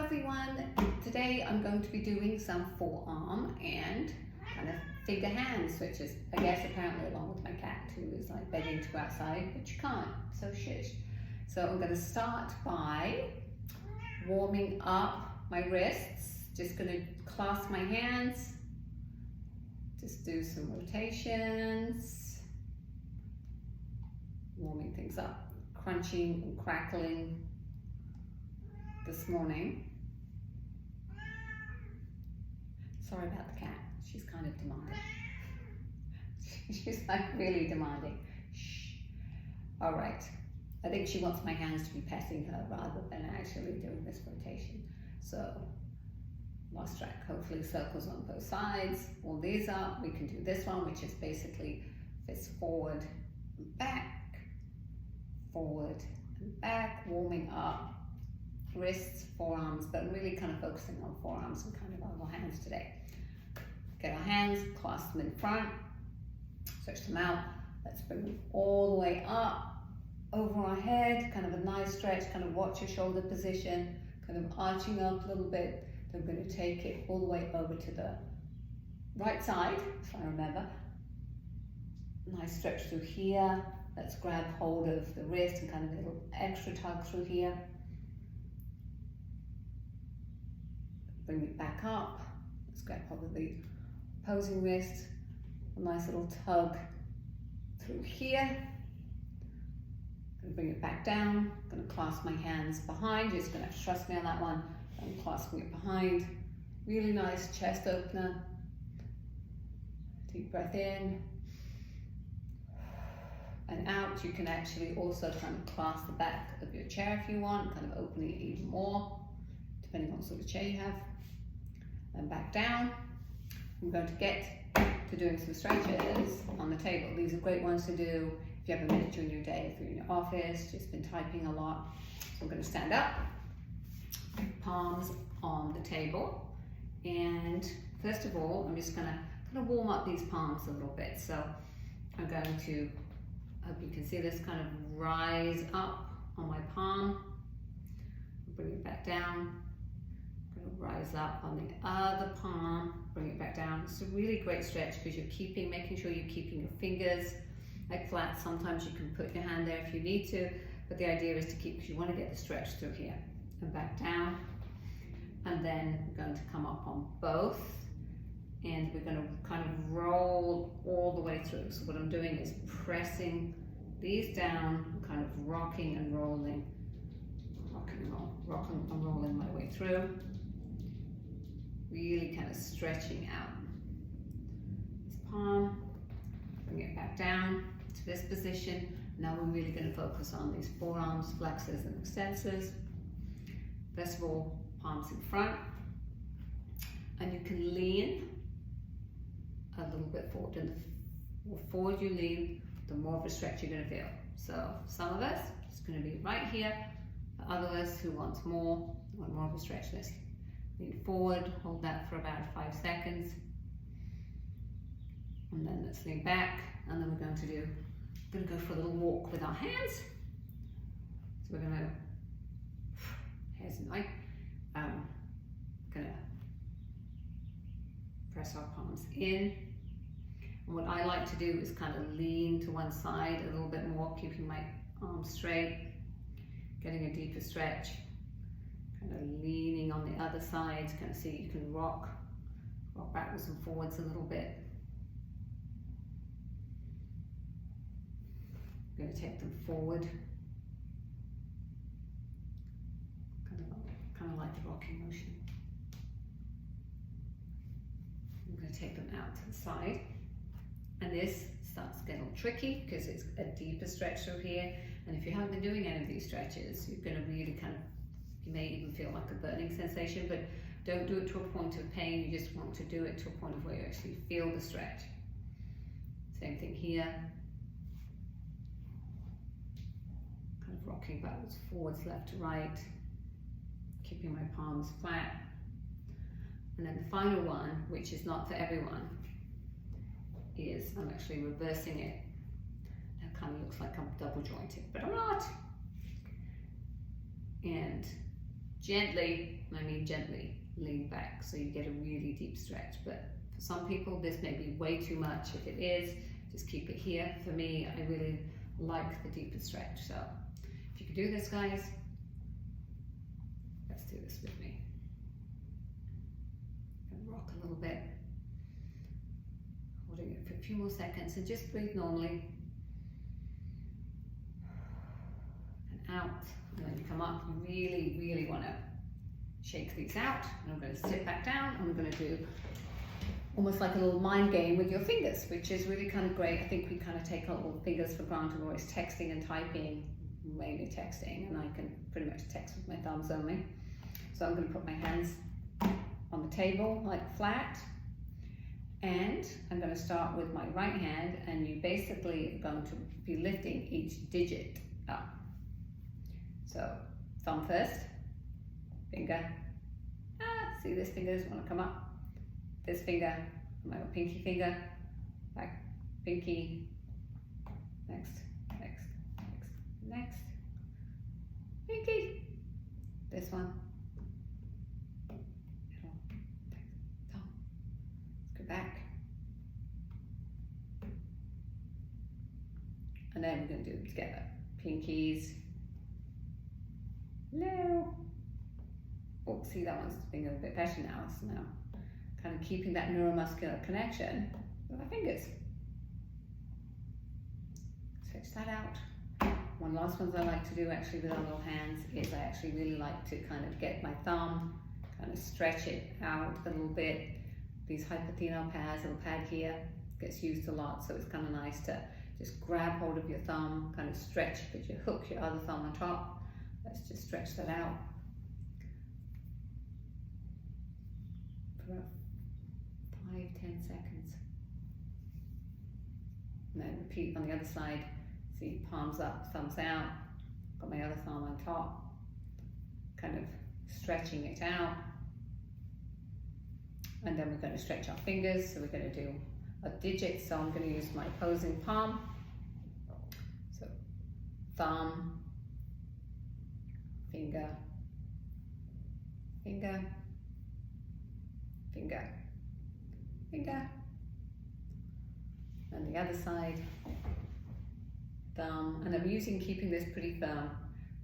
everyone. Today I'm going to be doing some forearm and kind of figure hand switches. I guess apparently along with my cat who is like begging to go outside, but you can't, so shush. So I'm going to start by warming up my wrists. Just going to clasp my hands. Just do some rotations. Warming things up. Crunching and crackling this morning. Sorry about the cat, she's kind of demanding. She's like really demanding. Shh. All right, I think she wants my hands to be petting her rather than actually doing this rotation. So, lost track, hopefully circles on both sides. Warm these up, we can do this one, which is basically fist forward and back, forward and back, warming up. Wrists, forearms, but I'm really kind of focusing on forearms and kind of our hands today. Get our hands, clasp them in front, stretch them out. Let's bring them all the way up, over our head, kind of a nice stretch, kind of watch your shoulder position, kind of arching up a little bit. Then we're going to take it all the way over to the right side, if I remember. Nice stretch through here. Let's grab hold of the wrist and kind of a little extra tug through here. Bring it back up. Let's grab hold of the opposing wrist. A nice little tug through here. Going to bring it back down. Going to clasp my hands behind. You're just going to have to trust me on that one. I'm clasping it behind. Really nice chest opener. Deep breath in and out. You can actually also kind of clasp the back of your chair if you want, kind of opening it even more, depending on what sort of chair you have. And back down. I'm going to get to doing some stretches on the table. These are great ones to do if you have a minute during your day, if you're in your office, just been typing a lot. So I'm going to stand up, palms on the table, and first of all, I'm just going to kind of warm up these palms a little bit. So I'm going to, I hope you can see this, kind of rise up on my palm, bring it back down. Rise up on the other palm, bring it back down. It's a really great stretch because you're making sure you're keeping your fingers like flat. Sometimes you can put your hand there if you need to, but the idea is to keep, because you want to get the stretch through here and back down. And then we're going to come up on both, and we're going to kind of roll all the way through. So what I'm doing is pressing these down, kind of rocking and rolling, rocking and rolling my way through. Really kind of stretching out this palm, bring it back down to this position. Now we're really going to focus on these forearms, flexors and extensors. First of all, palms in front, and you can lean a little bit forward, and the more forward you lean, the more of a stretch you're going to feel. So some of us, it's going to be right here. For others who want more of a stretch, let's lean forward, hold that for about 5 seconds, and then let's lean back, and then we're going to go for a little walk with our hands. So we're going to, here's a knife, going to press our palms in, and what I like to do is kind of lean to one side a little bit more, keeping my arms straight, getting a deeper stretch. Kind of leaning on the other side, kind of see you can rock backwards and forwards a little bit. I'm going to take them forward, kind of like the rocking motion. I'm going to take them out to the side, and this starts to get a little tricky because it's a deeper stretch through here, and if you haven't been doing any of these stretches, you're going to really kind of, you may even feel like a burning sensation, but don't do it to a point of pain. You just want to do it to a point of where you actually feel the stretch. Same thing here. Kind of rocking backwards, forwards, left to right, keeping my palms flat. And then the final one, which is not for everyone, is I'm actually reversing it. It kind of looks like I'm double jointed, but I'm not. And gently, I mean gently, lean back so you get a really deep stretch. But for some people, this may be way too much. If it is, just keep it here. For me, I really like the deeper stretch. So if you can do this, guys, let's do this with me. Rock a little bit, holding it for a few more seconds, and just breathe normally. And out, and when you come up, you really, really want to shake these out. And I'm going to sit back down, and we're going to do almost like a little mind game with your fingers, which is really kind of great. I think we kind of take our little fingers for granted. We're always texting and typing, mainly texting, and I can pretty much text with my thumbs only. So I'm going to put my hands on the table, like flat, and I'm going to start with my right hand, and you basically are going to be lifting each digit up. So thumb first, finger, see this finger doesn't want to come up. This finger, my pinky finger, back, pinky, next, next, next, next, pinky, this one, middle, thumb, let's go back, and then we're going to do it together, pinkies, no, oh, see that one's being a bit better now, so now, kind of keeping that neuromuscular connection with my fingers. Stretch that out. One last one that I like to do actually with our little hands is I actually really like to kind of get my thumb, kind of stretch it out a little bit. These hypothetical pads, little pad here, gets used a lot, so it's kind of nice to just grab hold of your thumb, kind of stretch, but you hook your other thumb on top. Let's just stretch that out. For about 5-10 seconds. And then repeat on the other side. See, palms up, thumbs out. Got my other thumb on top. Kind of stretching it out. And then we're going to stretch our fingers. So we're going to do a digit. So I'm going to use my opposing palm. So thumb, finger, finger, finger, finger, and the other side, thumb, and I'm keeping this pretty firm,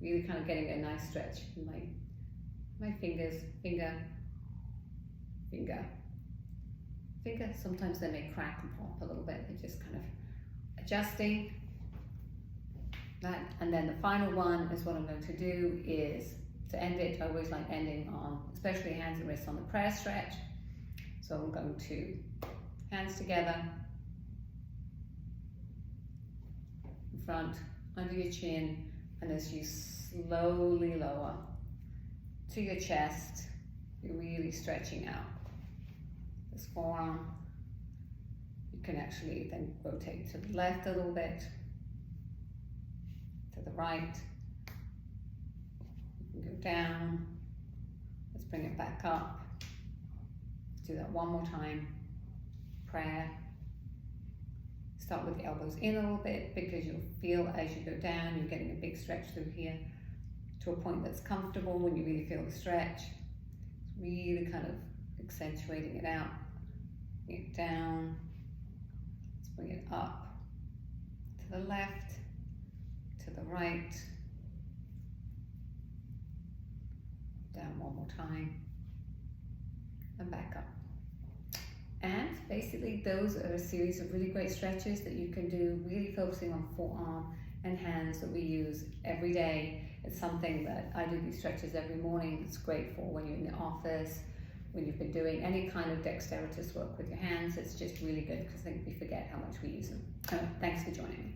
really kind of getting a nice stretch in my fingers, finger, finger, finger. Sometimes they may crack and pop a little bit, they're just kind of adjusting that. And then the final one is what I'm going to do is to end it. I always like ending on, especially hands and wrists, on the prayer stretch. So I'm going to hands together, in front, under your chin, and as you slowly lower to your chest, you're really stretching out this forearm. You can actually then rotate to the left a little bit, to the right. You can go down. Let's bring it back up. Do that one more time. Prayer. Start with the elbows in a little bit, because you'll feel as you go down, you're getting a big stretch through here to a point that's comfortable when you really feel the stretch. It's really kind of accentuating it out. Bring it down. Let's bring it up to the left, to the right. Down one more time. And back up. And basically those are a series of really great stretches that you can do, really focusing on forearm and hands, that we use every day. It's something that I do these stretches every morning. It's great for when you're in the office, when you've been doing any kind of dexterous work with your hands. It's just really good, because I think we forget how much we use them. Thanks for joining me.